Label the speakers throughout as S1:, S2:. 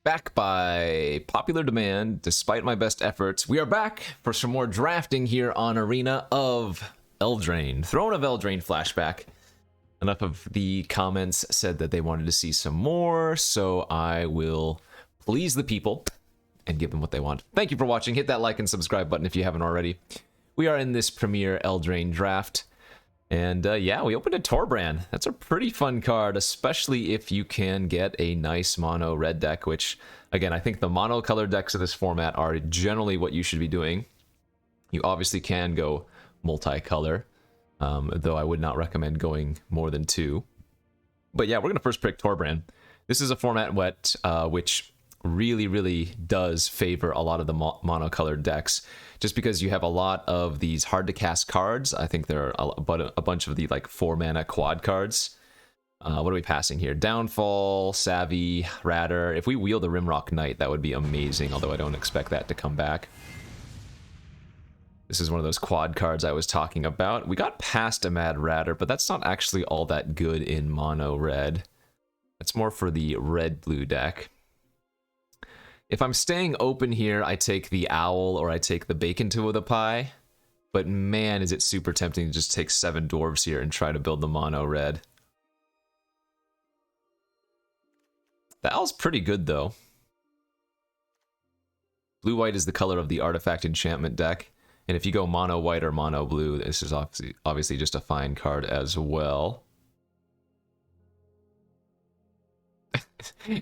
S1: Back by popular demand, despite my best efforts, we are back for some more drafting here on Arena of Eldraine. Throne of Eldraine flashback. Enough of the comments said that they wanted to see some more, so I will please the people and give them what they want. Thank you for watching. Hit that like and subscribe button if you haven't already. We are in this premier Eldraine draft. And yeah, we opened a Torbrand. That's a pretty fun card, especially if you can get a nice mono red deck, which, again, I think the mono color decks of this format are generally what you should be doing. You obviously can go multicolor, though I would not recommend going more than two. But yeah, we're going to first pick Torbrand. This is a format which really does favor a lot of the monocolored decks, just because you have a lot of these hard to cast cards. I think there are a bunch of the like 4-mana quad cards. What are we passing here? Downfall, Savvy, Radder. If we wheel the Rimrock Knight, that would be amazing, although I don't expect that to come back. This is one of those quad cards I was talking about. We got past a Mad Radder, but that's not actually all that good in mono red. That's more for the red-blue deck. If I'm staying open here, I take the Owl or I take the Bacon Two of the Pie. But man, is it super tempting to just take 7 Dwarves here and try to build the mono red. The Owl's pretty good though. Blue-white is the color of the Artifact Enchantment deck. And if you go mono white or mono blue, this is obviously just a fine card as well.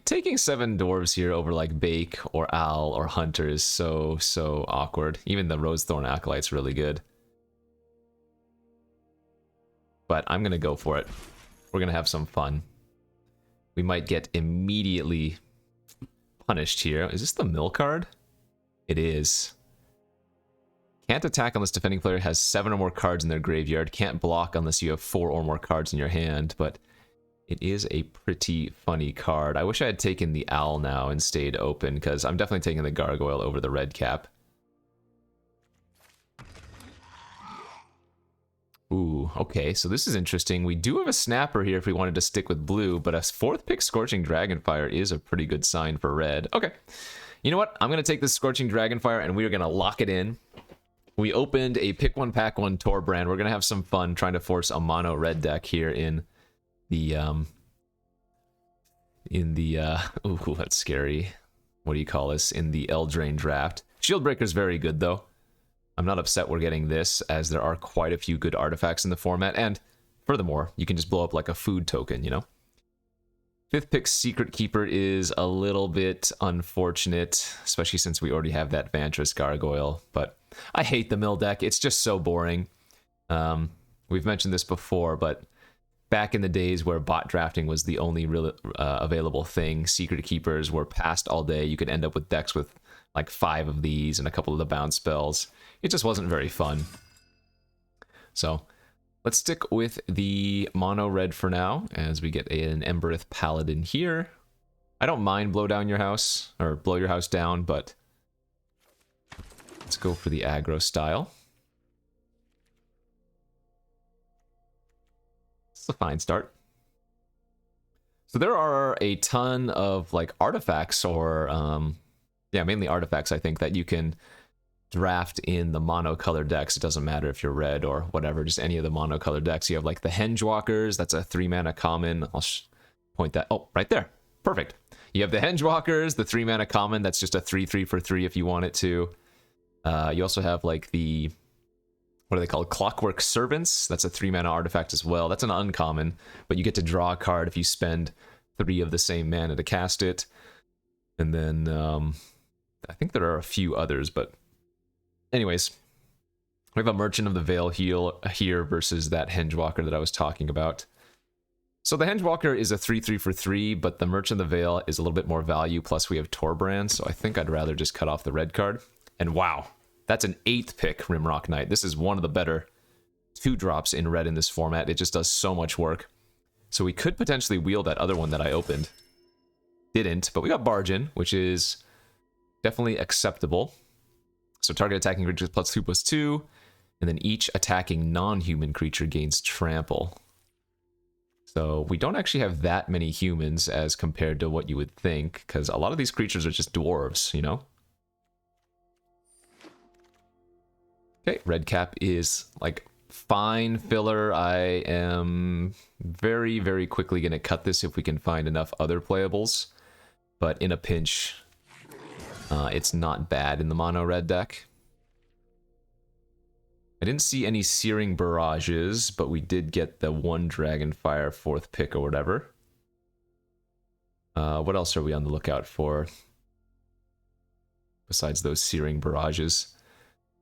S1: Taking 7 Dwarves here over like Bake or Owl or Hunter is so awkward. Even the Rosethorn Acolyte's really good. But I'm going to go for it. We're going to have some fun. We might get immediately punished here. Is this the mill card? It is. Can't attack unless defending player has 7 or more cards in their graveyard. Can't block unless you have 4 or more cards in your hand, but it is a pretty funny card. I wish I had taken the Owl now and stayed open, because I'm definitely taking the Gargoyle over the red cap. Ooh, okay, so this is interesting. We do have a Snapper here if we wanted to stick with blue, but a 4th pick Scorching Dragonfire is a pretty good sign for red. Okay, you know what? I'm going to take this Scorching Dragonfire and we are going to lock it in. We opened a pick one, pack one Torbrand. We're going to have some fun trying to force a mono red deck here in the ooh, that's scary. What do you call this? In the Eldraine draft. Shieldbreaker's very good though. I'm not upset we're getting this, as there are quite a few good artifacts in the format, and furthermore, you can just blow up like a food token, you know? 5th pick Secret Keeper is a little bit unfortunate, especially since we already have that Vantress Gargoyle, but I hate the mill deck. It's just so boring. We've mentioned this before, but back in the days where bot drafting was the only real available thing, Secret Keepers were passed all day. You could end up with decks with like 5 of these and a couple of the bounce spells. It just wasn't very fun. So let's stick with the mono red for now, as we get an Embereth Paladin here. I don't mind blow down your house, or blow your house down, but let's go for the aggro style. A fine start. So there are a ton of like artifacts, or yeah, mainly artifacts, I think, that you can draft in the monocolor decks. It doesn't matter if you're red or whatever, just any of the monocolor decks. You have like the Hengewalkers, that's a 3-mana common. I'll point that, oh, right there, perfect. You have the Hengewalkers, the 3-mana common, that's just a 3/3 for 3 if you want it to. You also have like the, what are they called? Clockwork Servants. That's a 3-mana artifact as well. That's an uncommon, but you get to draw a card if you spend 3 of the same mana to cast it. And then I think there are a few others, but anyways, we have a Merchant of the Veil here versus that Hengewalker that I was talking about. So the Hengewalker is a 3/3 for 3, but the Merchant of the Veil is a little bit more value, plus we have Torbrand, so I think I'd rather just cut off the red card. And wow, that's an 8th pick Rimrock Knight. This is one of the better 2-drops in red in this format. It just does so much work. So we could potentially wheel that other one that I opened. Didn't, but we got Bargain, which is definitely acceptable. So target attacking creatures +2/+2, and then each attacking non-human creature gains trample. So we don't actually have that many humans as compared to what you would think, because a lot of these creatures are just dwarves, you know? Okay, red cap is like fine filler. I am very, very quickly going to cut this if we can find enough other playables. But in a pinch, it's not bad in the mono red deck. I didn't see any Searing Barrages, but we did get the one Dragonfire 4th pick or whatever. What else are we on the lookout for? Besides those Searing Barrages.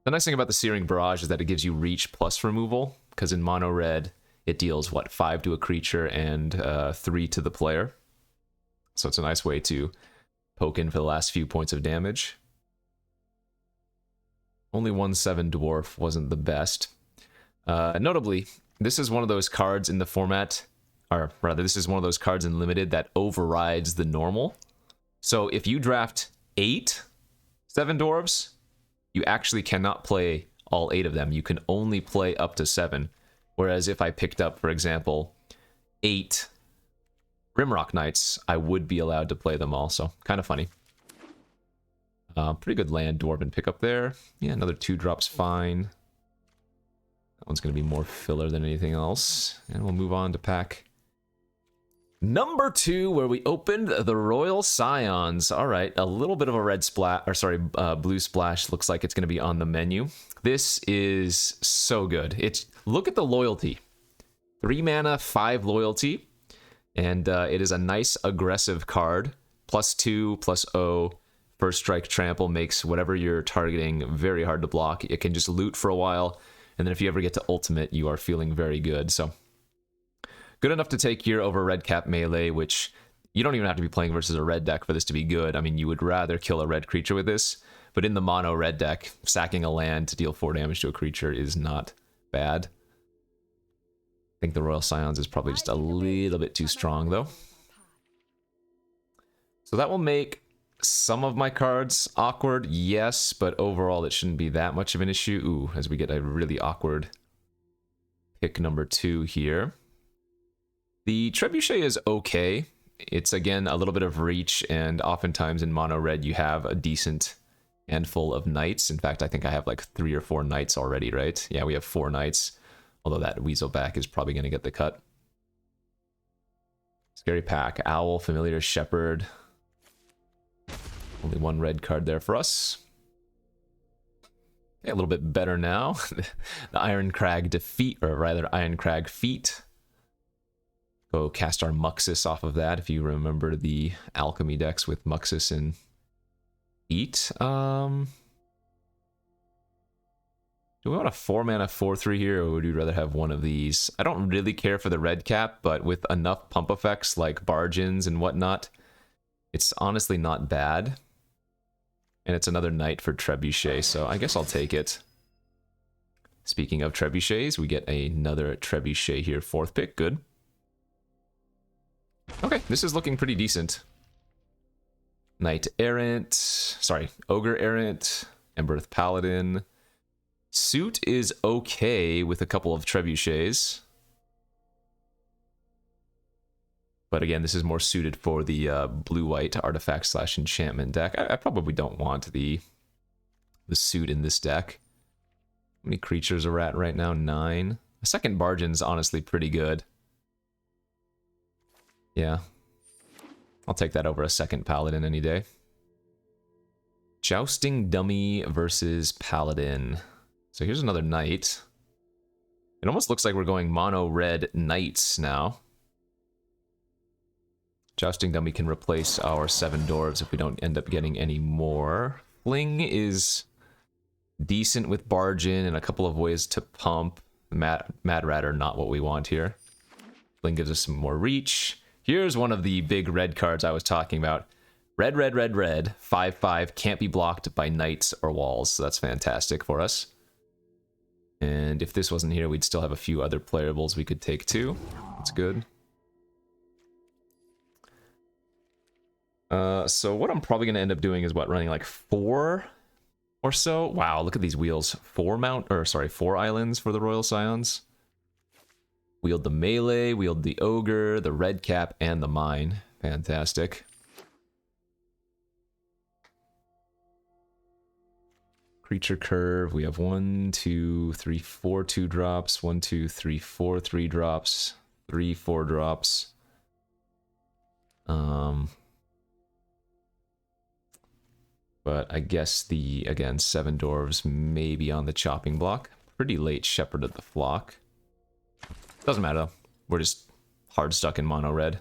S1: The nice thing about the Searing Barrage is that it gives you reach plus removal, because in mono red, it deals, what, 5 to a creature and 3 to the player. So it's a nice way to poke in for the last few points of damage. Only 1/7 dwarf wasn't the best. Notably, this is one of those cards in the format, or rather, this is one of those cards in Limited that overrides the normal. So if you draft 8 7 dwarves, you actually cannot play all 8 of them. You can only play up to 7. Whereas if I picked up, for example, 8 Rimrock Knights, I would be allowed to play them all. So kind of funny. Pretty good land Dwarven pickup there. Yeah, another 2 drops fine. That one's going to be more filler than anything else. And we'll move on to pack number 2, where we opened the Royal Scions. All right, a little bit of a red splash, or sorry, blue splash looks like it's going to be on the menu. This is so good. Look at the loyalty. 3 mana, 5 loyalty. And it is a nice aggressive card. +2, +0. First strike trample makes whatever you're targeting very hard to block. It can just loot for a while, and then if you ever get to ultimate, you are feeling very good. So good enough to take here over red cap melee, which you don't even have to be playing versus a red deck for this to be good. I mean, you would rather kill a red creature with this, but in the mono red deck, sacking a land to deal 4 damage to a creature is not bad. I think the Royal Scions is probably just a little bit too strong, though. So that will make some of my cards awkward, yes, but overall it shouldn't be that much of an issue. Ooh, as we get a really awkward pick number 2 here. The Trebuchet is okay. It's, again, a little bit of reach, and oftentimes in mono red you have a decent handful of knights. In fact, I think I have like 3 or 4 knights already, right? Yeah, we have 4 knights, although that Weaselback is probably going to get the cut. Scary pack. Owl, Familiar Shepherd. Only 1 red card there for us. Okay, a little bit better now. The Iron Crag Defeat, or rather Iron Crag Feat. Go cast our Muxus off of that, if you remember the alchemy decks with Muxus and Feat. Do we want a 4 mana 4/3 here, or would you rather have one of these? I don't really care for the red cap, but with enough pump effects like Bargains and whatnot, it's honestly not bad. And it's another knight for Trebuchet, so I guess I'll take it. Speaking of Trebuchets, we get another Trebuchet here, 4th pick, good. Okay, this is looking pretty decent. Knight Errant, sorry, Ogre Errant, Embereth Paladin. Suit is okay with a couple of Trebuchets. But again, this is more suited for the blue-white artifact/enchantment deck. I probably don't want the suit in this deck. How many creatures are at right now? 9. A second Bargain's honestly pretty good. Yeah. I'll take that over a second Paladin any day. Jousting Dummy versus Paladin. So here's another knight. It almost looks like we're going mono red knights now. Jousting Dummy can replace our 7 dwarves if we don't end up getting any more. Fling is decent with Bargain and a couple of ways to pump. Mad Rat are not what we want here. Fling gives us some more reach. Here's one of the big red cards I was talking about. Red, red, red, red. 5/5, can't be blocked by knights or walls. So that's fantastic for us. And if this wasn't here, we'd still have a few other playables we could take too. That's good. So what I'm probably going to end up doing is running like 4 or so. Wow, look at these wheels. 4 islands for the Royal Scions. Wield the melee, wield the ogre, the red cap, and the mine. Fantastic. Creature curve, we have 1, 2, 3, 4 2-drops, 1, 2, 3, 4 3-drops, 3 4-drops. But I guess the, again, 7 dwarves may be on the chopping block. Pretty late Shepherd of the Flock. Doesn't matter though. We're just hard stuck in mono red.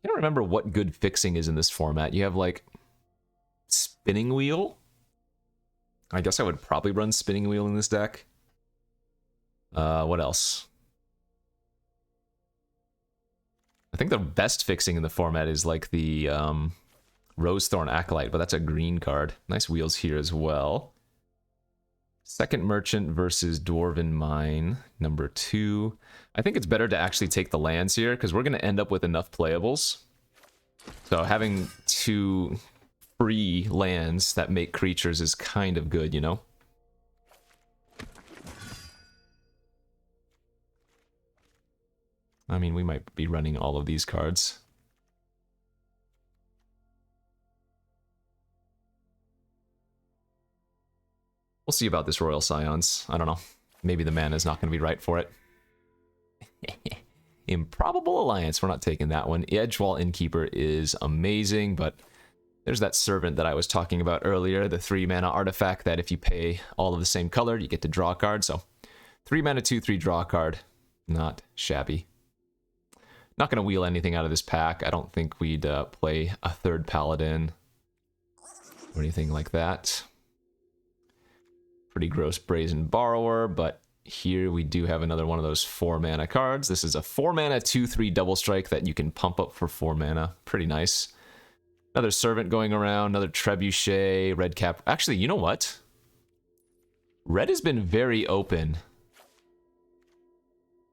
S1: I can't remember what good fixing is in this format. You have like Spinning Wheel. I guess I would probably run Spinning Wheel in this deck. What else? I think the best fixing in the format is like the Rosethorn Acolyte, but that's a green card. Nice wheels here as well. Second Merchant versus Dwarven Mine, number 2. I think it's better to actually take the lands here, because we're going to end up with enough playables. So having 2 free lands that make creatures is kind of good, you know? I mean, we might be running all of these cards. We'll see about this Royal Scions. I don't know. Maybe the mana's not going to be right for it. Improbable Alliance. We're not taking that one. Edgewall Innkeeper is amazing, but there's that Servant that I was talking about earlier, the 3-mana artifact that if you pay all of the same color, you get to draw a card. So 3 mana, 2/3 draw a card. Not shabby. Not going to wheel anything out of this pack. I don't think we'd play a 3rd Paladin or anything like that. Pretty gross Brazen Borrower, but here we do have another one of those 4-mana cards. This is a 4-mana 2/3 double strike that you can pump up for 4 mana. Pretty nice. Another Servant going around, another Trebuchet, red cap. Actually, you know what? Red has been very open.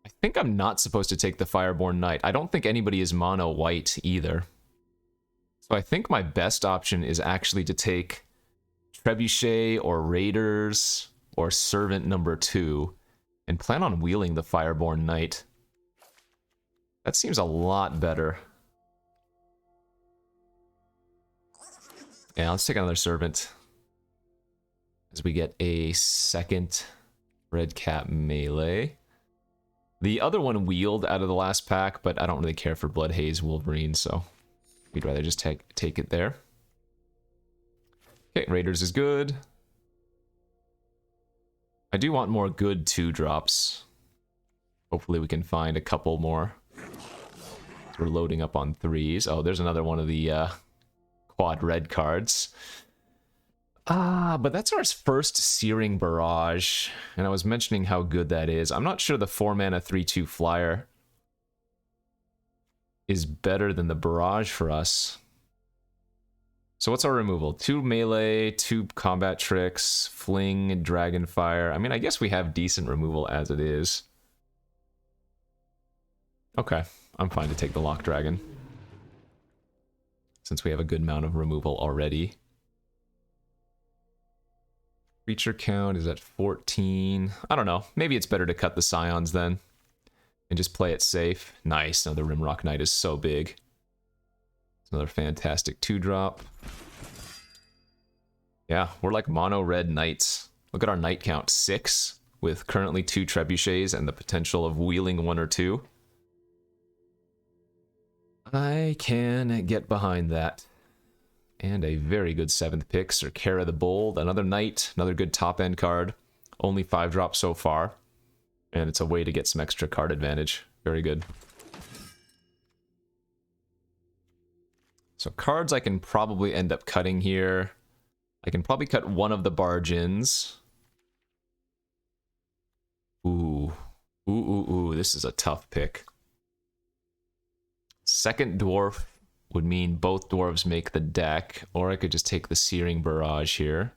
S1: I think I'm not supposed to take the Fireborn Knight. I don't think anybody is mono white either. So I think my best option is actually to take Trebuchet or Raiders or Servant number 2 and plan on wheeling the Fireborn Knight. That seems a lot better. Yeah, let's take another Servant as we get a second red cap melee. The other one wheeled out of the last pack, but I don't really care for Bloodhaze Wolverine, so we'd rather just take it there. Okay, Raiders is good. I do want more good 2-drops. Hopefully we can find a couple more. So we're loading up on 3s. Oh, there's another one of the quad red cards. But that's our first Searing Barrage, and I was mentioning how good that is. I'm not sure the 4-mana 3/2 flyer is better than the Barrage for us. So what's our removal? 2 melee, 2 combat tricks, fling, dragonfire. I mean, I guess we have decent removal as it is. Okay, I'm fine to take the Lock Dragon, since we have a good amount of removal already. Creature count is at 14. I don't know. Maybe it's better to cut the Scions then and just play it safe. Nice. Now the Rimrock Knight is so big. It's another fantastic 2-drop. Yeah, we're like mono red knights. Look at our knight count. 6 with currently 2 Trebuchets and the potential of wheeling 1 or 2. I can get behind that. And a very good 7th pick, Sir Kara the Bold. Another knight, another good top-end card. Only 5 drops so far. And it's a way to get some extra card advantage. Very good. So cards I can probably end up cutting here. I can probably cut one of the Bargains. Ooh. Ooh, this is a tough pick. Second Dwarf would mean both dwarves make the deck, or I could just take the Searing Barrage here.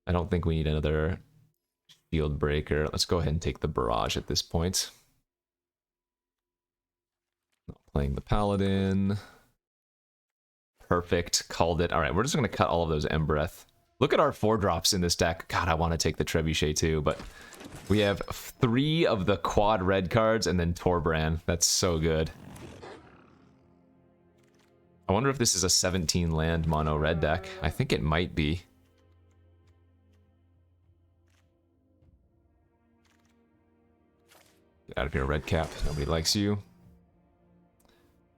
S1: I don't think we need another Shield Breaker. Let's go ahead and take the Barrage at this point. Not playing the Paladin. Perfect, called it. Alright, we're just going to cut all of those Embereth. Look at our 4-drops in this deck. God, I want to take the Trebuchet too, but we have 3 of the quad red cards and then Torbrand. That's so good. I wonder if this is a 17 land mono red deck. I think it might be. Get out of here, red cap. Nobody likes you.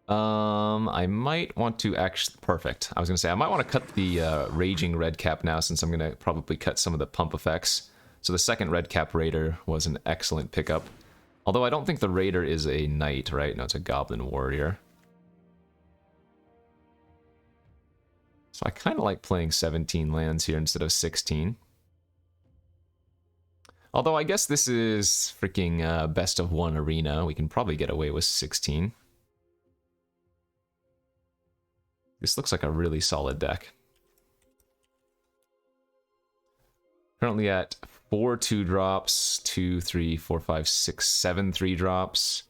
S1: I might want to actually... Perfect. I was going to say, I might want to cut the Raging red cap now, since I'm going to probably cut some of the pump effects. So the second red cap Raider was an excellent pickup. Although I don't think the Raider is a knight, right? No, it's a Goblin Warrior. So I kind of like playing 17 lands here instead of 16. Although I guess this is freaking best of 1 arena. We can probably get away with 16. This looks like a really solid deck. Currently at 4 2-drops, 2, 3, 4, 5, 6, 7 3-drops.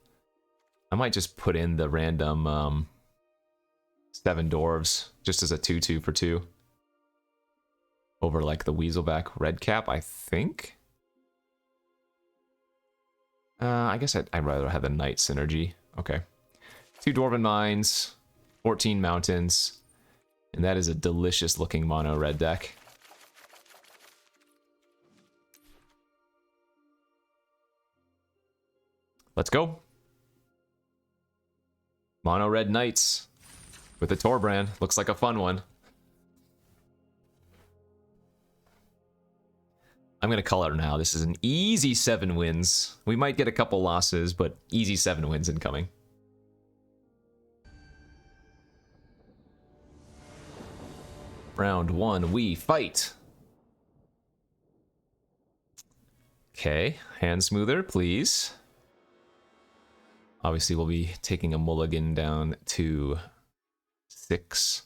S1: I might just put in the random 7 dwarves just as a 2/2 for 2. Over like the Weaselback red cap, I think. I guess I'd rather have the Knight synergy. Okay. 2 Dwarven Mines, 14 Mountains, and that is a delicious looking mono red deck. Let's go. Mono red Knights with a Torbrand. Looks like a fun one. I'm going to call it now. This is an easy 7 wins. We might get a couple losses, but easy 7 wins incoming. Round 1, we fight. Okay, hand smoother, please. Obviously, we'll be taking a mulligan down to 6.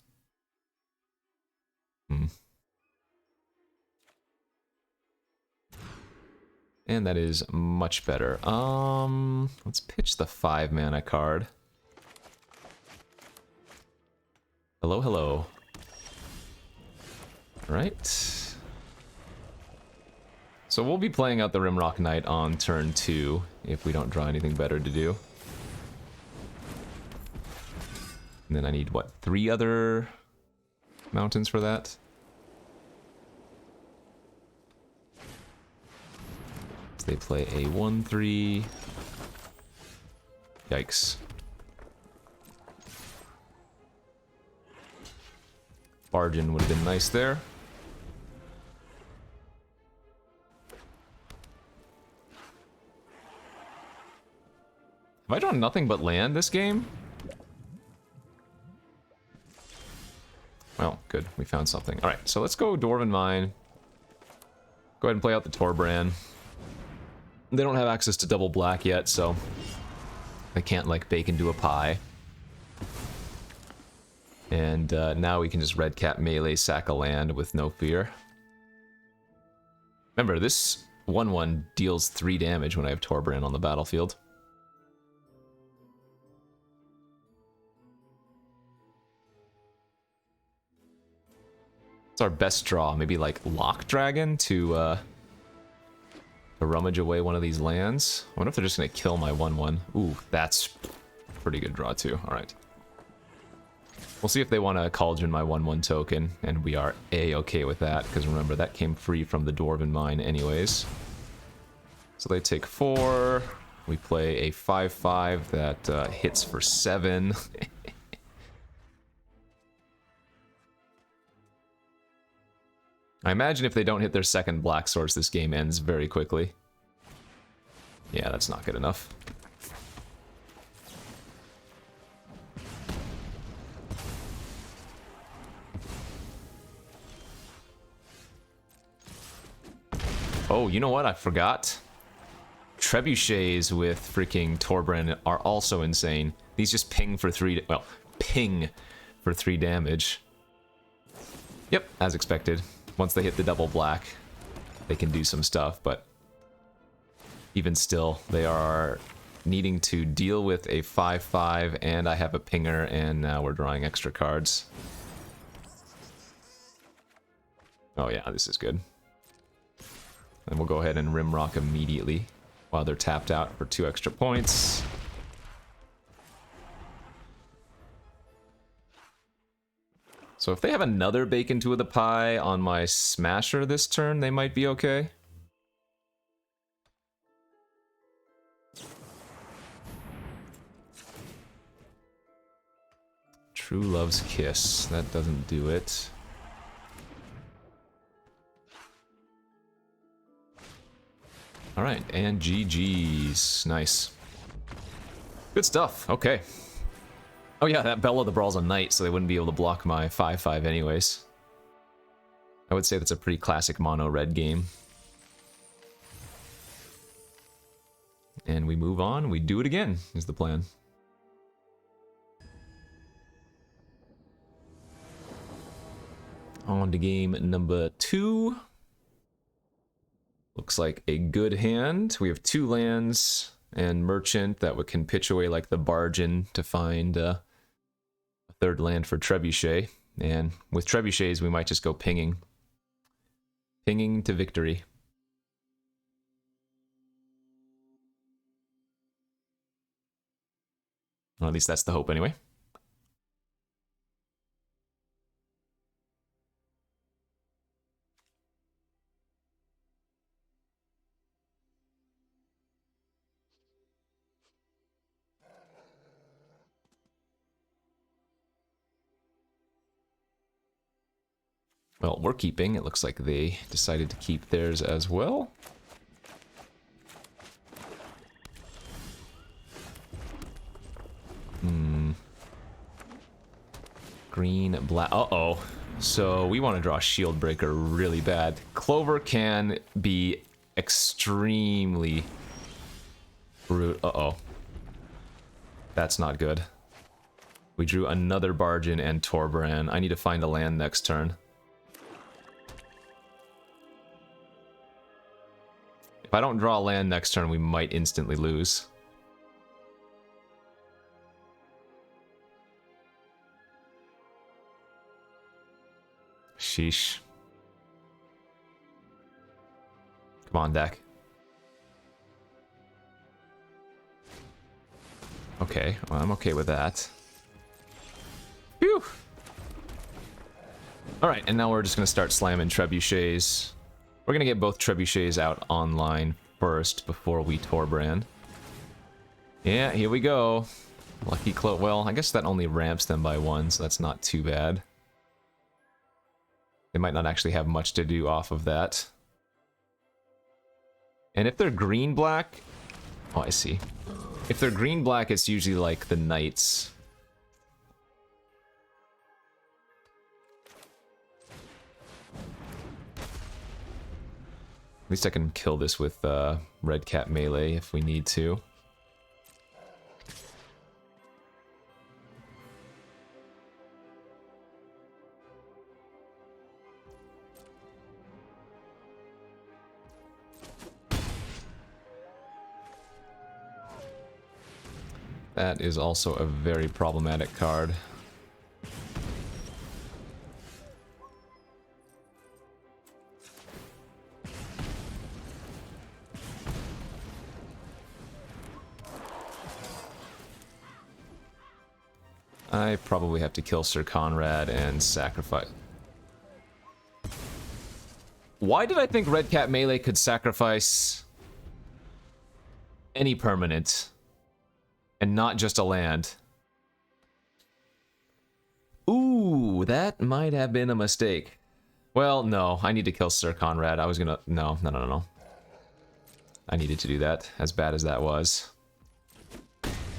S1: And that is much better. Let's pitch the 5 mana card. Hello, hello. Right. So we'll be playing out the Rimrock Knight on turn 2 if we don't draw anything better to do. And then I need, what, 3 other mountains for that? So they play a 1/3. Yikes. Bargain would have been nice there. Have I drawn nothing but land this game? Well, good. We found something. Alright, so let's go Dwarven Mine. Go ahead and play out the Torbrand. They don't have access to double black yet, so they can't, like, bake into a pie. And now we can just red cap melee sack a land with no fear. Remember, this 1/1 deals 3 damage when I have Torbrand on the battlefield. It's our best draw. Maybe like Lock Dragon to rummage away one of these lands. I wonder if they're just going to kill my 1/1. Ooh, that's a pretty good draw too. Alright. We'll see if they want to Cauldron my 1/1 token, and we are A-okay with that, because remember, that came free from the Dwarven Mine anyways. So they take 4. We play a 5/5 that hits for 7. I imagine if they don't hit their second black source, this game ends very quickly. Yeah, that's not good enough. Oh, you know what? I forgot. Trebuchets with freaking Torbrand are also insane. These just ping for 3... Well, ping for 3 damage. Yep, as expected. Once they hit the double black, they can do some stuff, but even still, they are needing to deal with a 5/5, and I have a pinger, and now we're drawing extra cards. Oh yeah, this is good. And we'll go ahead and Rimrock immediately while they're tapped out for 2 extra points. So if they have another Bacon 2 of the Pie on my Smasher this turn, they might be okay. True Love's Kiss. That doesn't do it. Alright, and GG's. Nice. Good stuff. Okay. Oh yeah, that Bell of the Brawl's a knight, so they wouldn't be able to block my 5/5 anyways. I would say that's a pretty classic mono red game. And we move on. We do it again, is the plan. On to game number 2. Looks like a good hand. We have 2 lands and Merchant that can pitch away like the Bargain to find a 3rd land for Trebuchet. And with Trebuchets, we might just go pinging. Pinging to victory. Well, at least that's the hope anyway. Well, we're keeping. It looks like they decided to keep theirs as well. Green, black. Uh-oh. So we want to draw Shield Breaker really bad. Clover can be extremely brute. Uh-oh. That's not good. We drew another Bargain and Torbran. I need to find a land next turn. If I don't draw a land next turn, we might instantly lose. Sheesh. Come on, deck. Okay, well, I'm okay with that. Phew! Alright, and now we're just gonna start slamming Trebuchets. We're gonna get both Trebuchets out online first before we Torbran. Yeah, here we go. Lucky well, I guess that only ramps them by 1, so that's not too bad. They might not actually have much to do off of that. And if they're green-black... Oh, I see. If they're green-black, it's usually like the Knights. At least I can kill this with Red Cat Melee if we need to. That is also a very problematic card. I probably have to kill Sir Conrad and sacrifice... Why did I think Red Cat Melee could sacrifice any permanent and not just a land? Ooh, that might have been a mistake. Well, no, I need to kill Sir Conrad. I was gonna... No. I needed to do that, as bad as that was.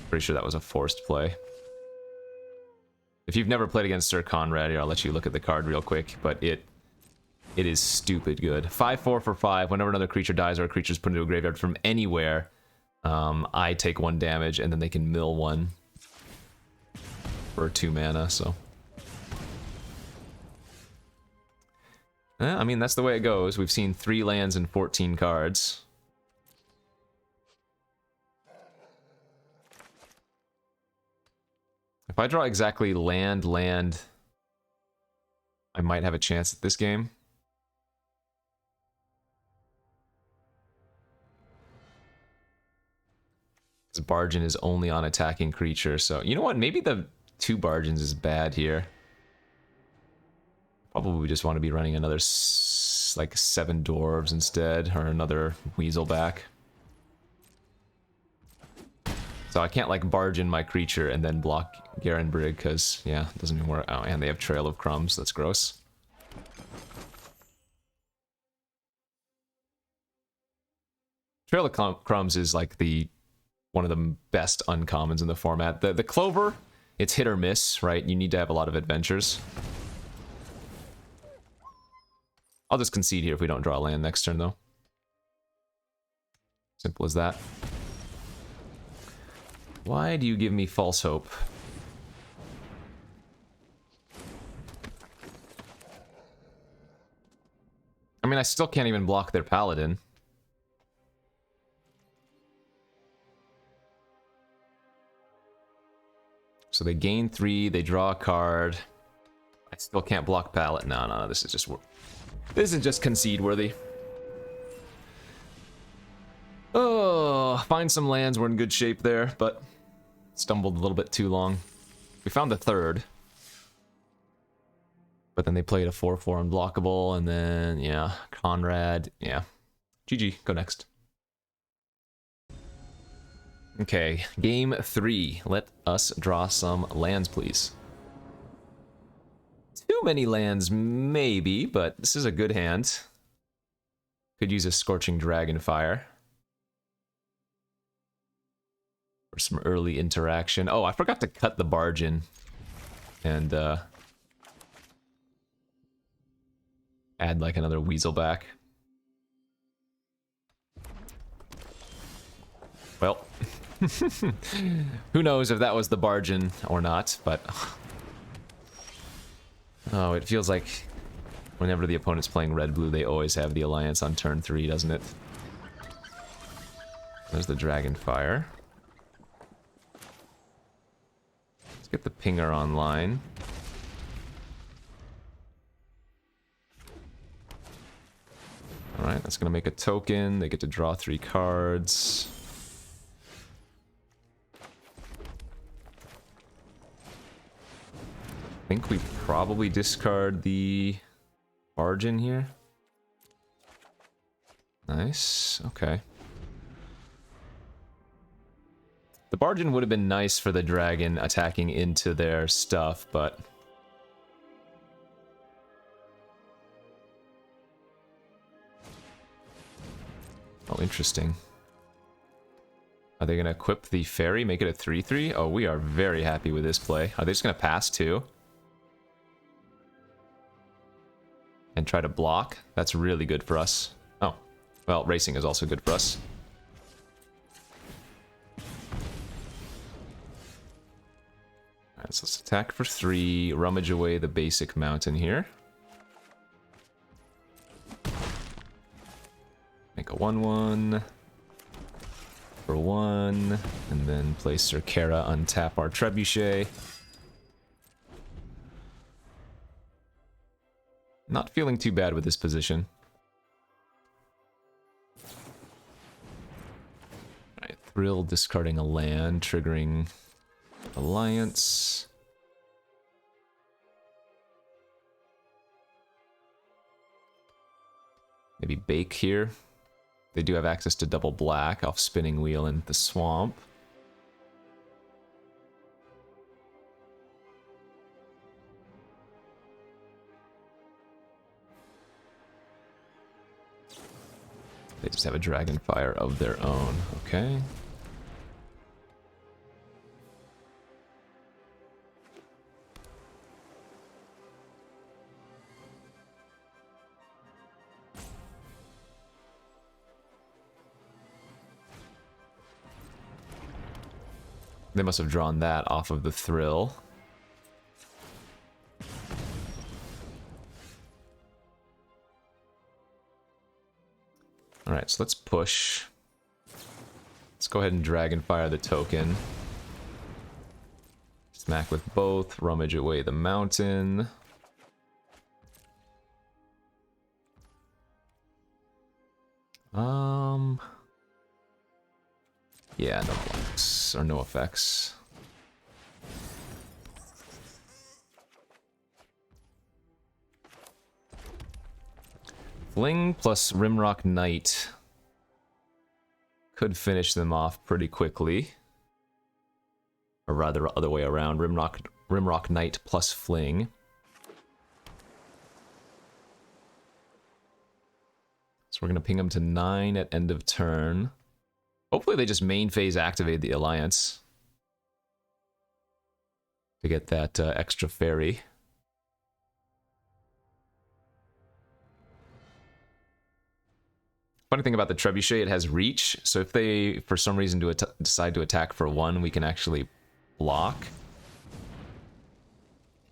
S1: Pretty sure that was a forced play. If you've never played against Sir Conrad, here, I'll let you look at the card real quick, but it is stupid good. 5/4 for 5. Whenever another creature dies or a creature is put into a graveyard from anywhere, I take 1 damage, and then they can mill 1 for 2 mana, so... I mean, that's the way it goes. We've seen 3 lands and 14 cards. If I draw exactly land, I might have a chance at this game. This Bargain is only on attacking creature, so you know what? Maybe the 2 Bargains is bad here. Probably we just want to be running another like 7 Dwarves instead, or another Weaselback. So I can't like barge in my creature and then block Garen Brig, because yeah, it doesn't even work. Oh, and they have Trail of Crumbs. That's gross. Trail of Crumbs is like one of the best uncommons in the format. The Clover, it's hit or miss, right? You need to have a lot of adventures. I'll just concede here if we don't draw a land next turn, though. Simple as that. Why do you give me false hope? I mean, I still can't even block their Paladin. So they gain 3, they draw a card. I still can't block Paladin. No, this is just concede worthy. Oh, find some lands. We're in good shape there, but stumbled a little bit too long. We found the 3rd. But then they played a 4/4 unblockable, and then, yeah, Conrad, yeah. GG, go next. Okay, game 3. Let us draw some lands, please. Too many lands, maybe, but this is a good hand. Could use a Scorching Dragonfire. For some early interaction. Oh, I forgot to cut the Bargain. And, add like another Weaselback. Well, who knows if that was the Bargain or not, but... Oh, it feels like whenever the opponent's playing red-blue, they always have the Alliance on turn 3, doesn't it? There's the Dragonfire. Let's get the Pinger online. Alright, that's gonna make a token. They get to draw 3 cards. I think we probably discard the Bargain here. Nice, okay. The Bargain would have been nice for the dragon attacking into their stuff, but... Oh, interesting. Are they going to equip the fairy, make it a 3/3? Oh, we are very happy with this play. Are they just going to pass too? And try to block? That's really good for us. Oh, well, racing is also good for us. Alright, so let's attack for 3, rummage away the basic mountain here. Make a 1/1 for 1, and then play Circara, untap our Trebuchet. Not feeling too bad with this position. Alright, Thrill discarding a land, triggering Alliance. Maybe Bake here. They do have access to double black off Spinning Wheel in the Swamp. They just have a Dragonfire of their own. Okay. They must have drawn that off of the Thrill. Alright, so let's push. Let's go ahead and Dragonfire the token. Smack with both, rummage away the mountain. Yeah, no blocks, or no effects. Fling plus Rimrock Knight could finish them off pretty quickly. Or rather, other way around. Rimrock Knight plus Fling. So we're going to ping them to 9 at end of turn. Hopefully they just main phase activate the Alliance to get that extra fairy. Funny thing about the Trebuchet, it has reach, so if they, for some reason, decide to attack for 1, we can actually block.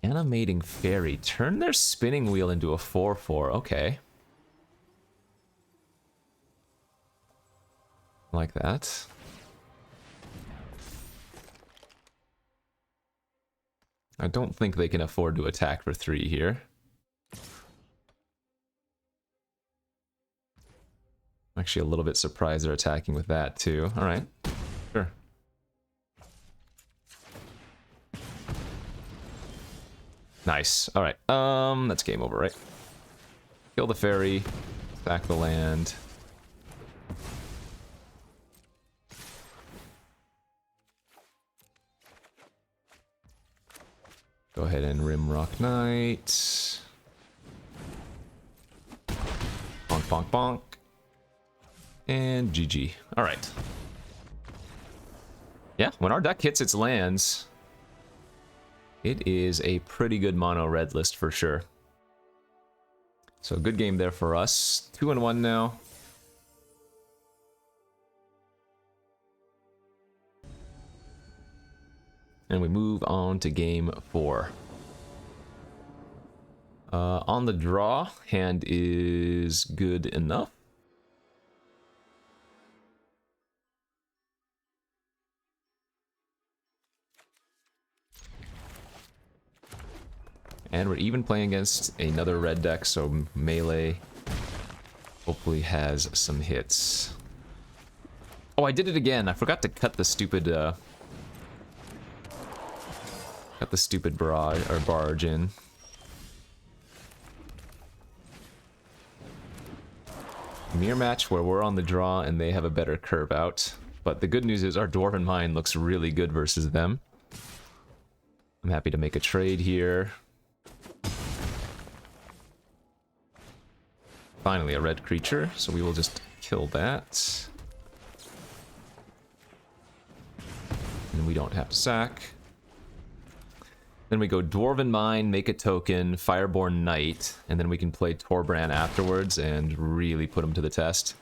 S1: Animating Fairy. Turn their spinning wheel into a 4/4. Okay. Like that. I don't think they can afford to attack for 3 here. I'm actually a little bit surprised they're attacking with that too. Alright. Sure. Nice. Alright. That's game over, right? Kill the fairy. Sack the land. Go ahead and Rimrock Knight. Bonk, bonk, bonk. And GG. Alright. Yeah, when our deck hits its lands, it is a pretty good mono red list for sure. So good game there for us. 2-1 now. And we move on to game 4. On the draw, hand is good enough. And we're even playing against another red deck, so melee hopefully has some hits. Oh, I did it again. I forgot to cut the stupid barge in. Mirror match where we're on the draw and they have a better curve out. But the good news is our Dwarven Mine looks really good versus them. I'm happy to make a trade here. Finally a red creature, so we will just kill that. And we don't have to sack. Then we go Dwarven Mine, make a token, Fireborn Knight, and then we can play Torbran afterwards and really put him to the test.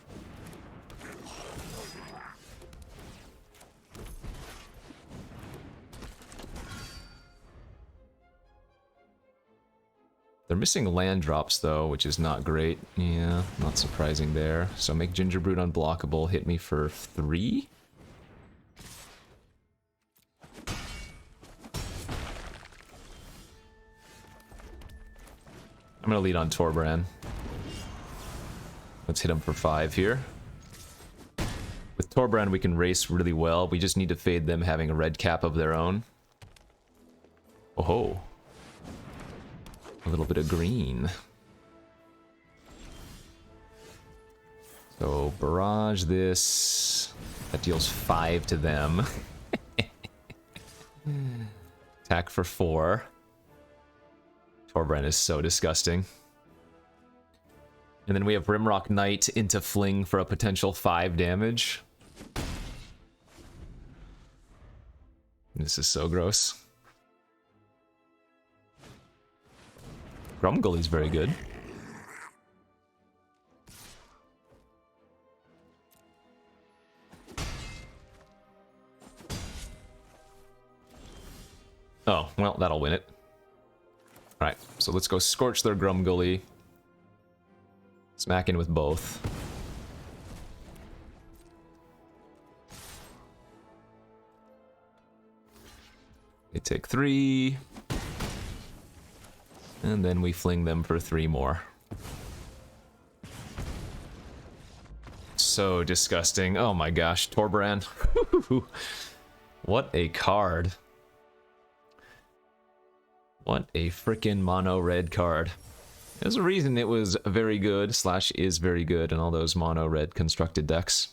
S1: They're missing land drops though, which is not great. Yeah, not surprising there. So make Gingerbread unblockable, hit me for 3? I'm gonna lead on Torbran. Let's hit him for 5 here. With Torbran we can race really well, we just need to fade them having a red cap of their own. Oh ho. A little bit of green. So barrage this. That deals 5 to them. Attack for 4. Torbran is so disgusting. And then we have Rimrock Knight into Fling for a potential 5 damage. This is so gross. Grumgully's very good. Oh, well, that'll win it. Alright, so let's go Scorch their Grumgully. Smack in with both. They take 3. And then we fling them for 3 more. so disgusting. Oh my gosh, Torbrand. What a card. What a freaking mono red card. There's a reason it was very good, slash is very good in all those mono red constructed decks.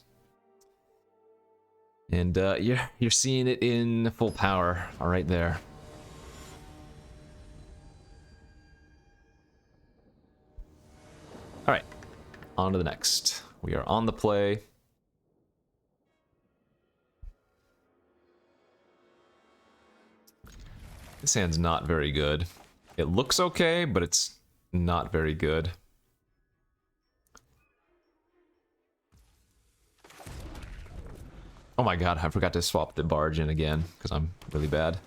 S1: And you're seeing it in full power right there. Alright, on to the next. We are on the play. This hand's not very good. It looks okay, but it's not very good. Oh my god, I forgot to swap the barge in again, because I'm really bad.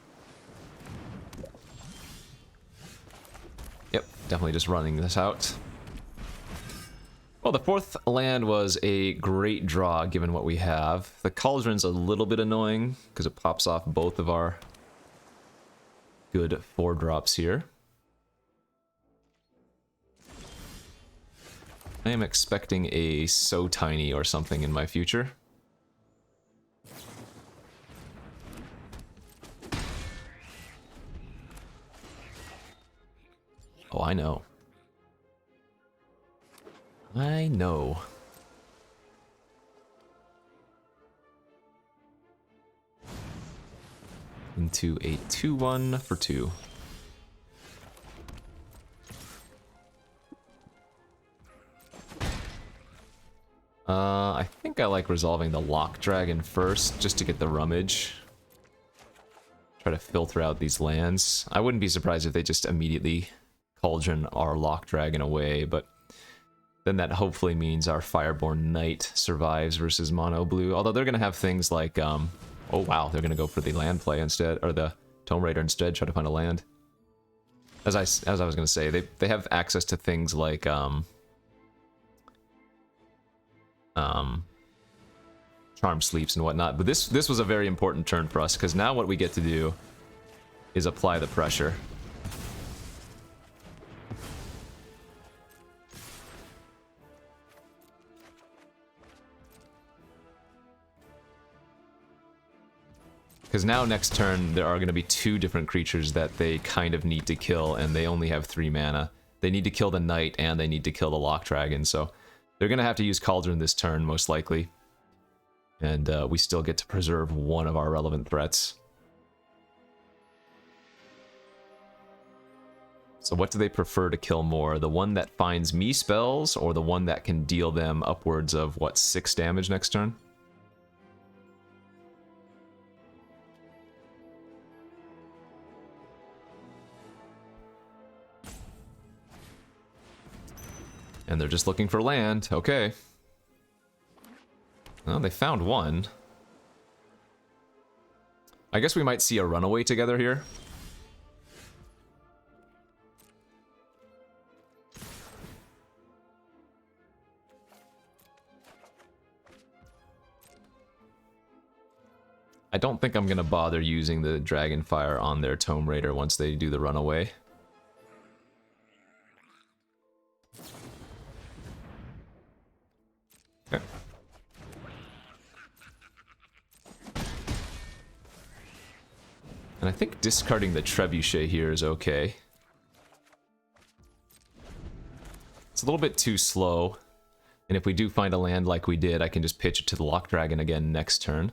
S1: Yep, definitely just running this out. Well, the fourth land was a great draw, given what we have. The Cauldron's a little bit annoying, because it pops off both of our good 4-drops here. I am expecting a So Tiny or something in my future. Oh, I know. I know. Into a 2/1 for 2. I think I like resolving the Lock Dragon first, just to get the rummage. Try to filter out these lands. I wouldn't be surprised if they just immediately Cauldron our Lock Dragon away, but then that hopefully means our Fireborn Knight survives versus mono blue. Although they're gonna have things like, oh wow, they're gonna go for the land play instead, or the Tome Raider instead, try to find a land. As I was gonna say, they have access to things like Charm Sleeps and whatnot, but this was a very important turn for us, because now what we get to do is apply the pressure. Because now next turn there are going to be 2 different creatures that they kind of need to kill, and they only have 3 mana. They need to kill the Knight and they need to kill the Lock Dragon, so they're going to have to use Cauldron this turn most likely. And we still get to preserve one of our relevant threats. So what do they prefer to kill more? The one that finds me spells, or the one that can deal them upwards of, what, 6 damage next turn? And they're just looking for land. Okay. Well, they found one. I guess we might see a runaway together here. I don't think I'm gonna bother using the Dragonfire on their Tome Raider once they do the runaway. Okay. And I think discarding the Trebuchet here is okay. It's a little bit too slow, and if we do find a land like we did, I can just pitch it to the Lock Dragon again next turn.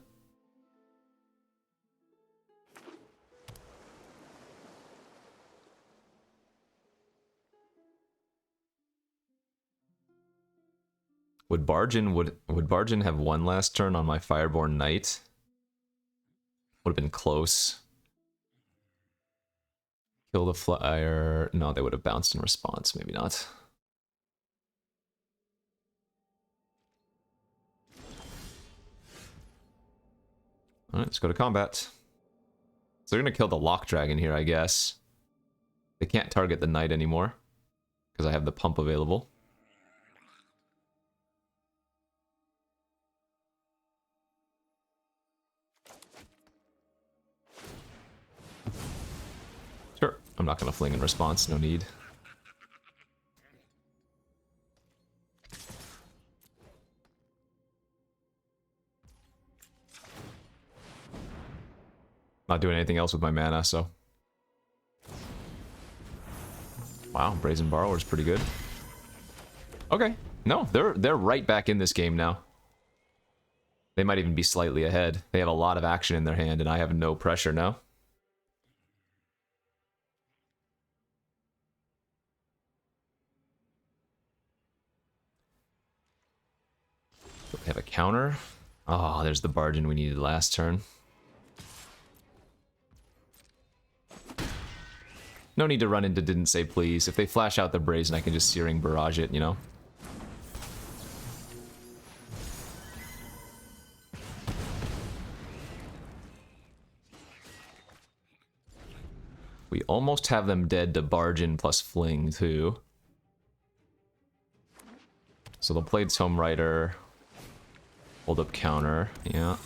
S1: Would Bargain have one last turn on my Fireborn Knight? Would have been close. Kill the flyer. No, they would have bounced in response. Maybe not. Alright, let's go to combat. So they're gonna kill the Lock Dragon here, I guess. They can't target the Knight anymore, because I have the pump available. Sure, I'm not gonna fling in response, no need. Not doing anything else with my mana, so... Wow, Brazen Borrower's pretty good. Okay. No, they're right back in this game now. They might even be slightly ahead. They have a lot of action in their hand, and I have no pressure now. They have a counter. Oh, there's the Bargain we needed last turn. No need to run into Didn't Say Please. If they flash out the Brazen, I can just Searing Barrage it, you know? We almost have them dead to Bargain plus Fling, too. So they'll play Tome Writer. Hold up counter, yeah.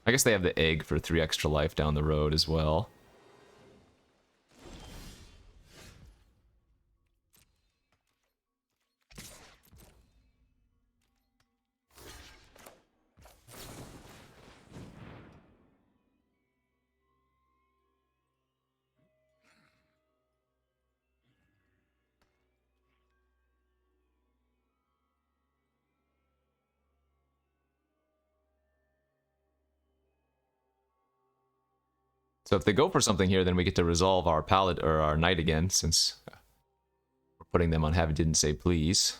S1: I guess they have the egg for 3 extra life down the road as well. So if they go for something here, then we get to resolve our Paladin or our Knight again, since we're putting them on Have Didn't Say Please.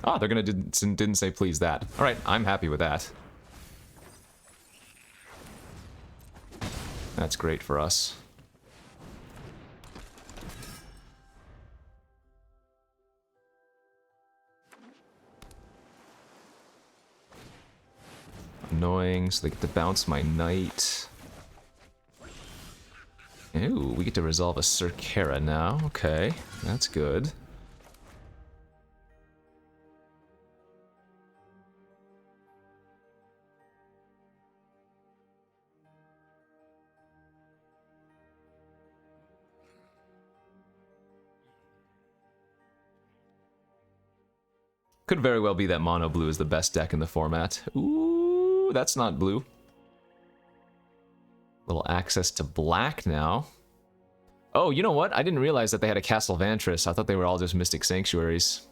S1: Oh, they're gonna didn't say please that. Alright, I'm happy with that. That's great for us. Annoying, so they get to bounce my Knight. Ooh, we get to resolve a Circara now. Okay, that's good. Could very well be that mono blue is the best deck in the format. Ooh, that's not blue. Little access to black now. Oh, you know what? I didn't realize that they had a Castle Vantress. I thought they were all just Mystic Sanctuaries.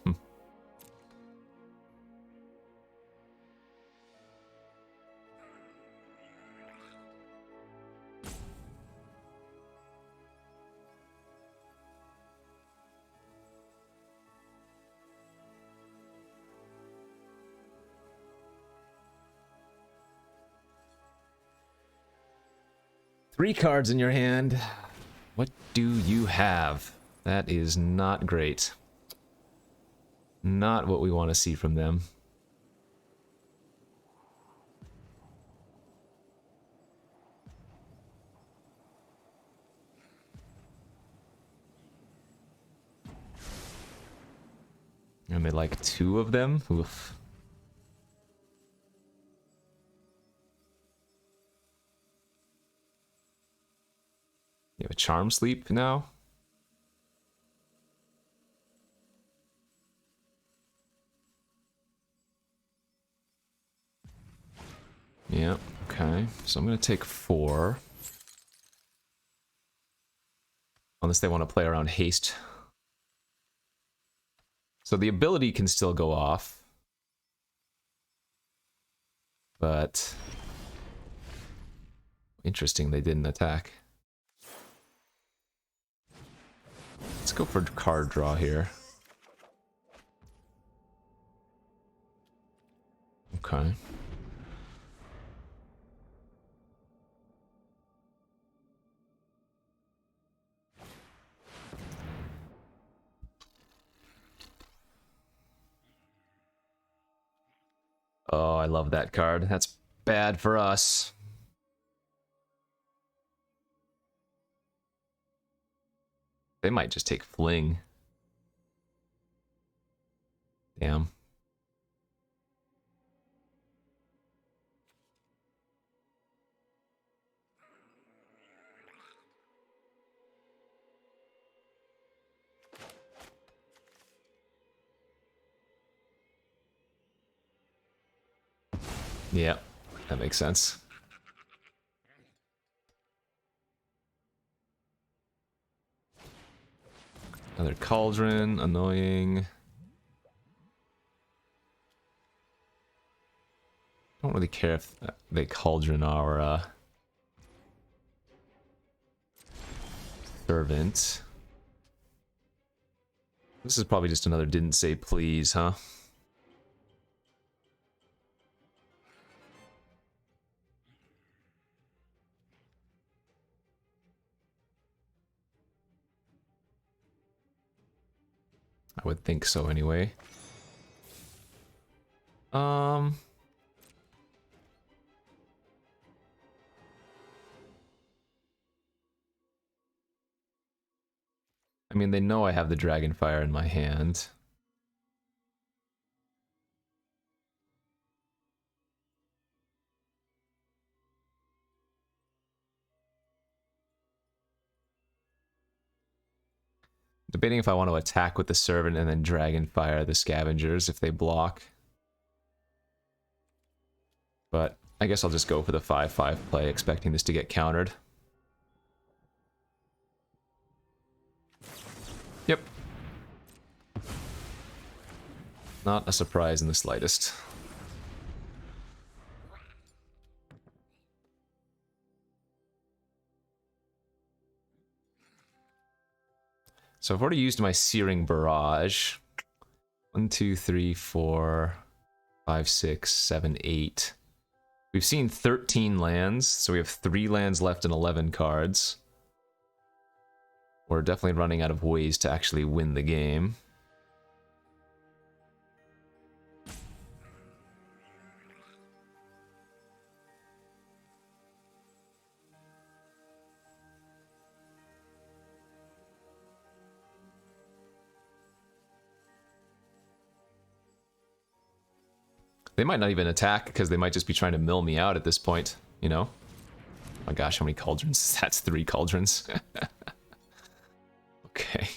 S1: 3 cards in your hand. What do you have? That is not great. Not what we want to see from them. And they like 2 of them? Oof. You have a Charm Sleep now? Yeah, okay. So I'm going to take 4. Unless they want to play around haste. So the ability can still go off. But... interesting, they didn't attack. Let's go for card draw here. Okay. Oh, I love that card. That's bad for us. They might just take Fling. Damn. Yeah. That makes sense. Another Cauldron, annoying. Don't really care if they Cauldron our servant. This is probably just another didn't say please, huh? I would think so anyway. I mean, they know I have the Dragonfire in my hand. Debating if I want to attack with the Servant and then Dragonfire the Scavengers if they block. But I guess I'll just go for the 5/5 play, expecting this to get countered. Yep. Not a surprise in the slightest. So I've already used my Searing Barrage. 1, 2, 3, 4, 5, 6, 7, 8. We've seen 13 lands, so we have 3 lands left and 11 cards. We're definitely running out of ways to actually win the game. They might not even attack, because they might just be trying to mill me out at this point, you know? Oh my gosh, how many cauldrons? That's 3 cauldrons. Okay.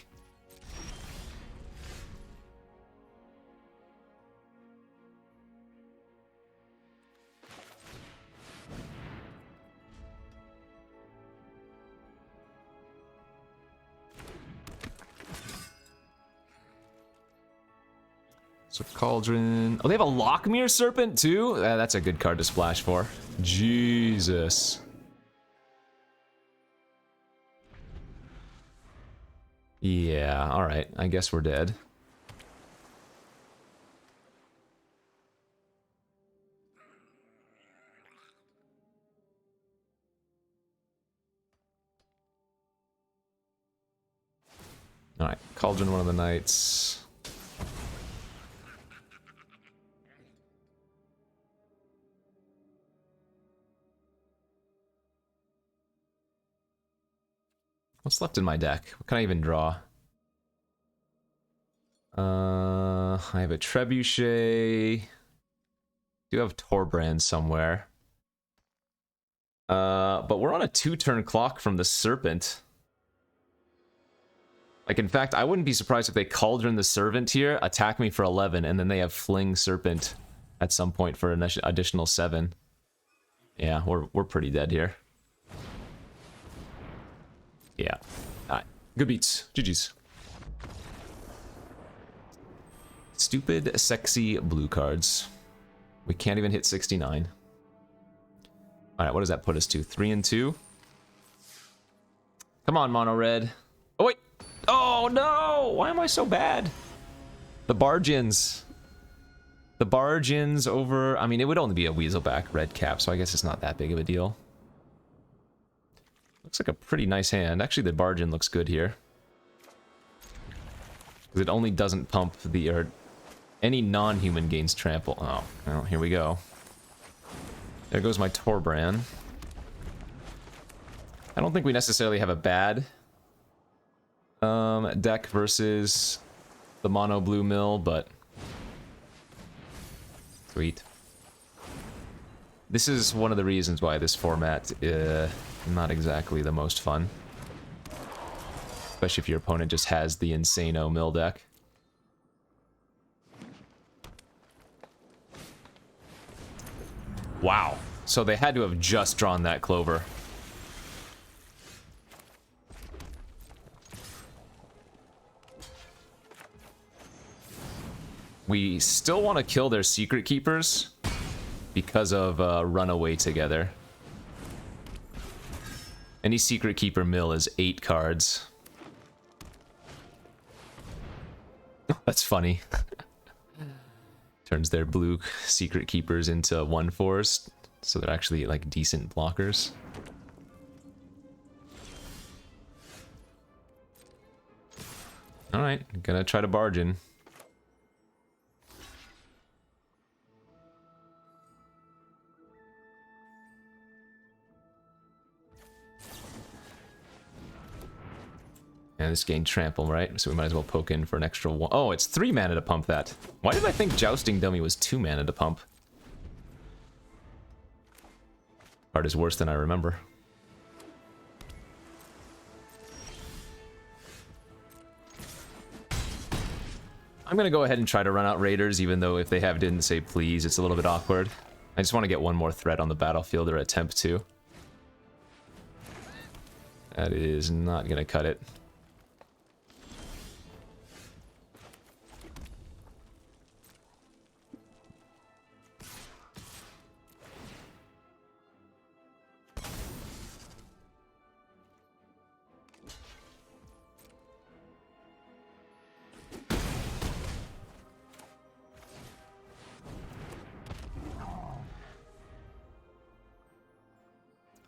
S1: So Cauldron. Oh, they have a Lockmere Serpent too? That's a good card to splash for. Jesus. Yeah, alright. I guess we're dead. Alright, Cauldron one of the knights. What's left in my deck? What can I even draw? I have a Trebuchet. Do have Torbrand somewhere. But we're on a 2-turn clock from the Serpent. Like, in fact, I wouldn't be surprised if they Cauldron the Servant here, attack me for 11, and then they have Fling Serpent at some point for an additional 7. Yeah, we're pretty dead here. Yeah. Alright. Good beats. GG's. Stupid, sexy blue cards. We can't even hit 69. Alright, what does that put us to? 3 and 2? Come on, mono red. Oh, wait! Oh, no! Why am I so bad? The Bargains. The Bargains over... I mean, it would only be a Weaselback red cap, so I guess it's not that big of a deal. Looks like a pretty nice hand. Actually, the Bargain looks good here. Because it only doesn't pump the... Or any non-human gains trample. Oh, well, here we go. There goes my Torbrand. I don't think we necessarily have a bad deck versus the mono blue mill, but sweet. This is one of the reasons why this format not exactly the most fun. Especially if your opponent just has the Insano mill deck. Wow. So they had to have just drawn that Clover. We still want to kill their Secret Keepers because of Runaway Together. Any Secret Keeper mill is 8 cards. That's funny. Turns their blue Secret Keepers into 1/4s, so they're actually like decent blockers. Alright, gonna try to barge in. And this gained trample, right? So we might as well poke in for an extra 1. Oh, it's 3 mana to pump that. Why did I think Jousting Dummy was 2 mana to pump? Card is worse than I remember. I'm gonna go ahead and try to run out Raiders, even though if they have didn't say please, it's a little bit awkward. I just want to get one more threat on the battlefield, or attempt to. That is not gonna cut it.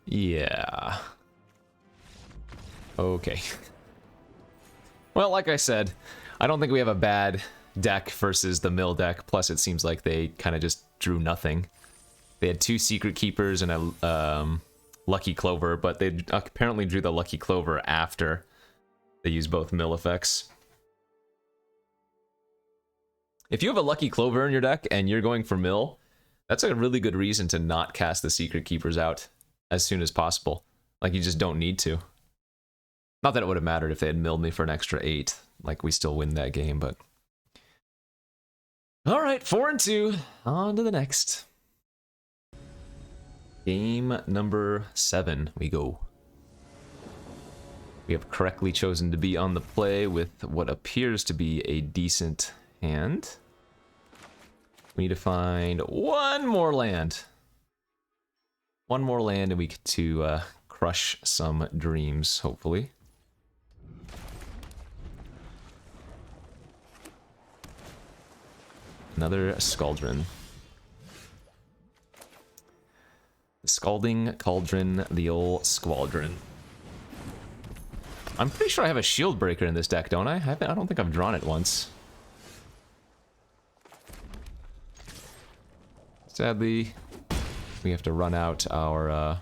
S1: Yeah. Okay. Well, like I said, I don't think we have a bad deck versus the mill deck. Plus, it seems like they kind of just drew nothing. They had 2 Secret Keepers and a Lucky Clover, but they apparently drew the Lucky Clover after they used both mill effects. If you have a Lucky Clover in your deck and you're going for mill, that's a really good reason to not cast the Secret Keepers out as soon as possible. Like, you just don't need to. Not that it would have mattered if they had milled me for an extra 8. Like, we still win that game, but... Alright, 4-2. On to the next. Game number 7, we go. We have correctly chosen to be on the play with what appears to be a decent hand. We need to find one more land. One more land and we get to crush some dreams, hopefully. Another Scaldron. The Scalding Cauldron, the old Squadron. I'm pretty sure I have a Shield Breaker in this deck, don't I? I don't think I've drawn it once. Sadly, we have to run out our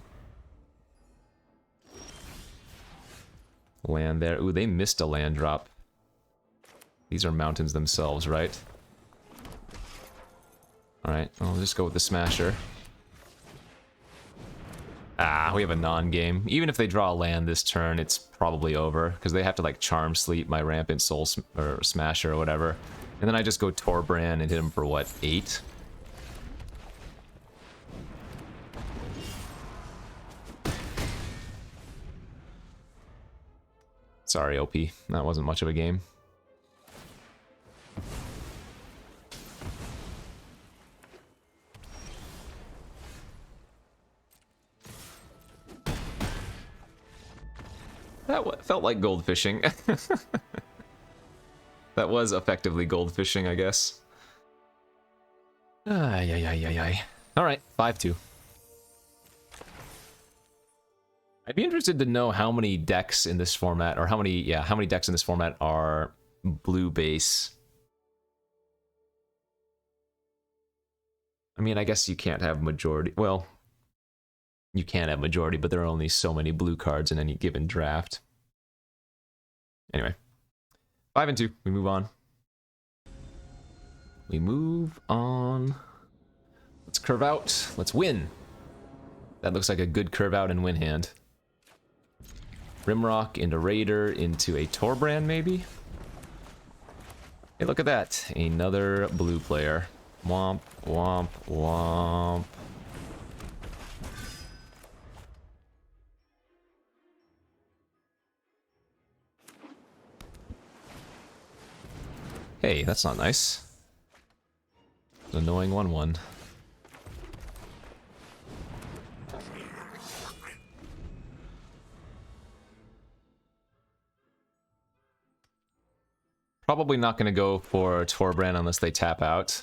S1: land there. Ooh, they missed a land drop. These are mountains themselves, right? Alright, I'll just go with the Smasher. Ah, we have a non-game. Even if they draw a land this turn, it's probably over, because they have to, like, Charm Sleep my Rampant Soul or Smasher or whatever. And then I just go Torbrand and hit him for, what, 8? Sorry, OP. That wasn't much of a game. That felt like gold fishing. That was effectively gold fishing, I guess. Ay. Alright, 5-2. I'd be interested to know how many decks in this format, or how many decks in this format are blue base. I mean, I guess you can't have majority. Well, you can have majority, but there are only so many blue cards in any given draft. Anyway, 5-2. We move on. We move on. Let's curve out. Let's win. That looks like a good curve out and win hand. Rimrock into Raider into a Torbrand, maybe? Hey, look at that. Another blue player. Womp, womp, womp. Hey, that's not nice. An annoying 1/1. Probably not going to go for Torbrand unless they tap out.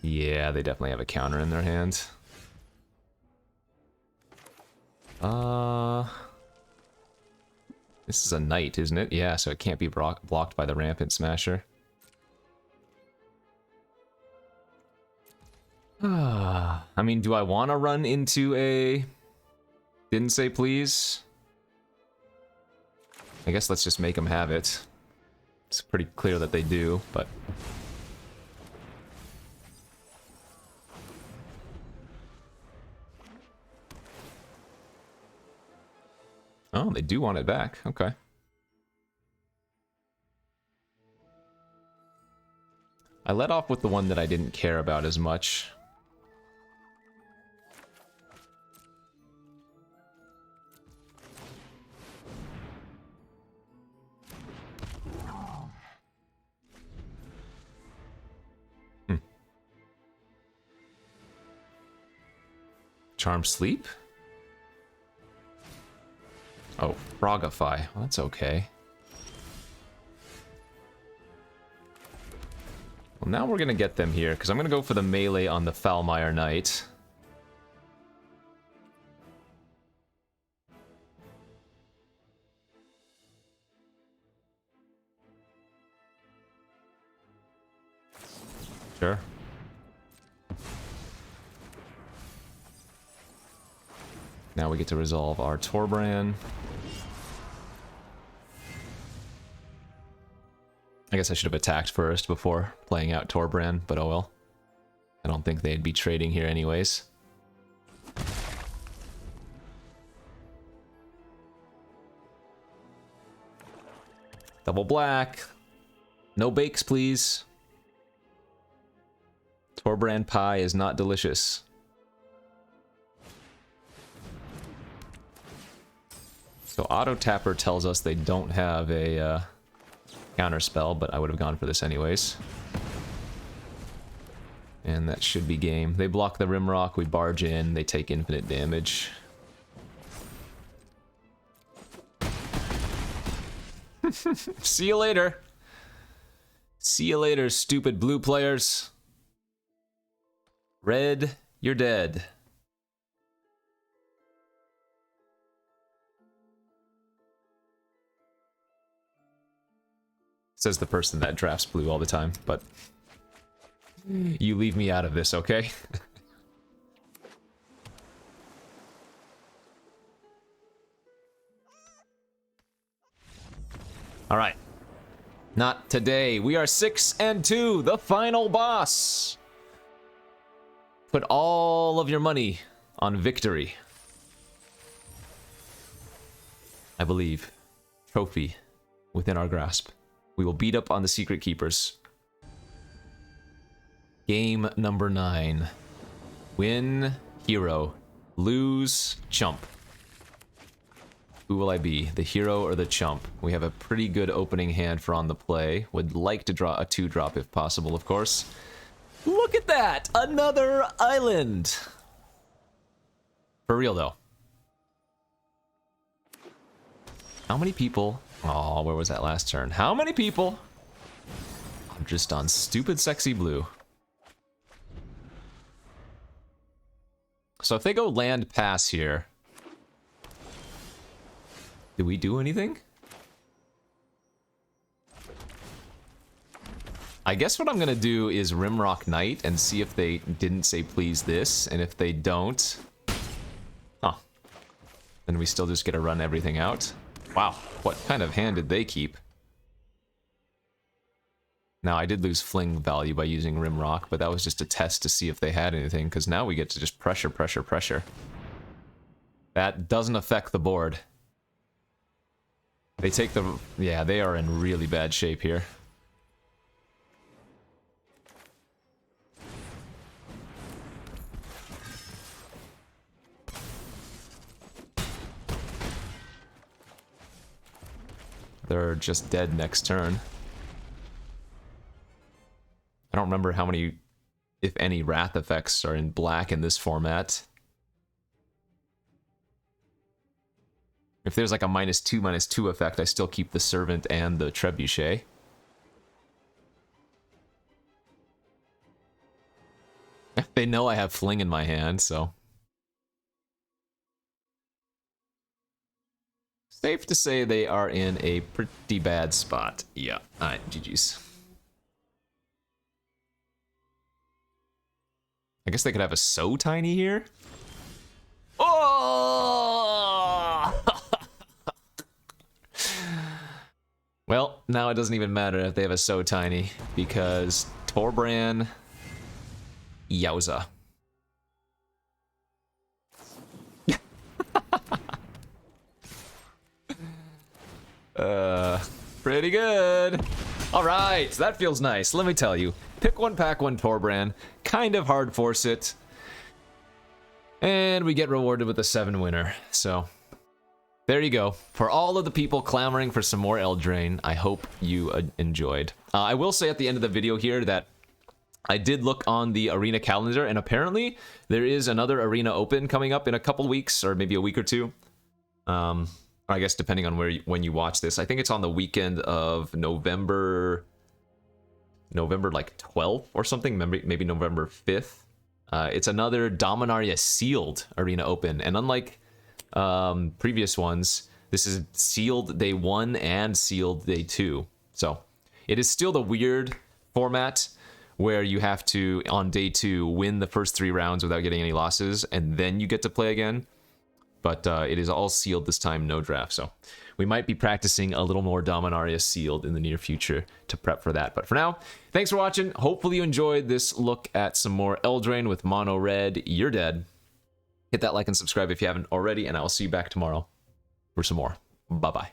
S1: Yeah, they definitely have a counter in their hand. This is a knight, isn't it? Yeah, so it can't be blocked by the Rampant Smasher. I mean, do I want to run into a... Didn't say please? I guess let's just make them have it. It's pretty clear that they do, but... Oh, they do want it back. Okay. I let off with the one that I didn't care about as much. Charm Sleep? Oh, Frogify. Well, that's okay. Well, now we're gonna get them here, because I'm gonna go for the melee on the Foulmire Knight. Sure. Now we get to resolve our Torbrand. I guess I should have attacked first before playing out Torbrand, but oh well. I don't think they'd be trading here anyways. Double black. No bakes, please. Torbrand pie is not delicious. So Auto Tapper tells us they don't have a counter spell, but I would have gone for this anyways. And that should be game. They block the Rimrock, we barge in, they take infinite damage. See you later. See you later, stupid blue players. Red, you're dead. Says the person that drafts blue all the time, but you leave me out of this, okay? All right. Not today. We are 6-2, the final boss. Put all of your money on victory. I believe. Trophy within our grasp. We will beat up on the Secret Keepers. Game number 9. Win, hero. Lose, chump. Who will I be, the hero or the chump? We have a pretty good opening hand for on the play. Would like to draw a 2-drop if possible, of course. Look at that! Another island! For real, though. How many people... Oh, where was that last turn? How many people are just on stupid sexy blue? So if they go land pass here... Do we do anything? I guess what I'm gonna do is Rimrock Knight and see if they didn't say please this, and if they don't... Huh. Then we still just get to run everything out. Wow, what kind of hand did they keep? Now, I did lose fling value by using Rimrock, but that was just a test to see if they had anything, because now we get to just pressure, pressure, pressure. That doesn't affect the board. They take the... Yeah, they are in really bad shape here. they're just dead next turn. I don't remember how many, if any, Wrath effects are in black in this format. If there's like a -2/-2 effect, I still keep the Servant and the Trebuchet. They know I have Fling in my hand, so... Safe to say they are in a pretty bad spot. Yeah, alright, GG's. I guess they could have a So Tiny here? Oh! Well, now it doesn't even matter if they have a So Tiny, because Torbran... Yowza. Pretty good. All right, that feels nice. Let me tell you. Pick one, pack one Torbran. Kind of hard force it. And we get rewarded with a 7 winner. So, there you go. For all of the people clamoring for some more Eldraine, I hope you enjoyed. I will say at the end of the video here that I did look on the arena calendar, and apparently there is another arena open coming up in a couple weeks, or maybe a week or two. I guess depending on when you watch this. I think it's on the weekend of November like 12th or something, maybe November 5th. It's another Dominaria sealed arena open, and unlike previous ones, this is sealed day 1 and sealed day 2. So it is still the weird format where you have to, on day 2, win the first 3 rounds without getting any losses, and then you get to play again. But it is all sealed this time, no draft. So we might be practicing a little more Dominaria sealed in the near future to prep for that. But for now, thanks for watching. Hopefully you enjoyed this look at some more Eldraine with Mono Red. You're dead. Hit that like and subscribe if you haven't already, and I will see you back tomorrow for some more. Bye-bye.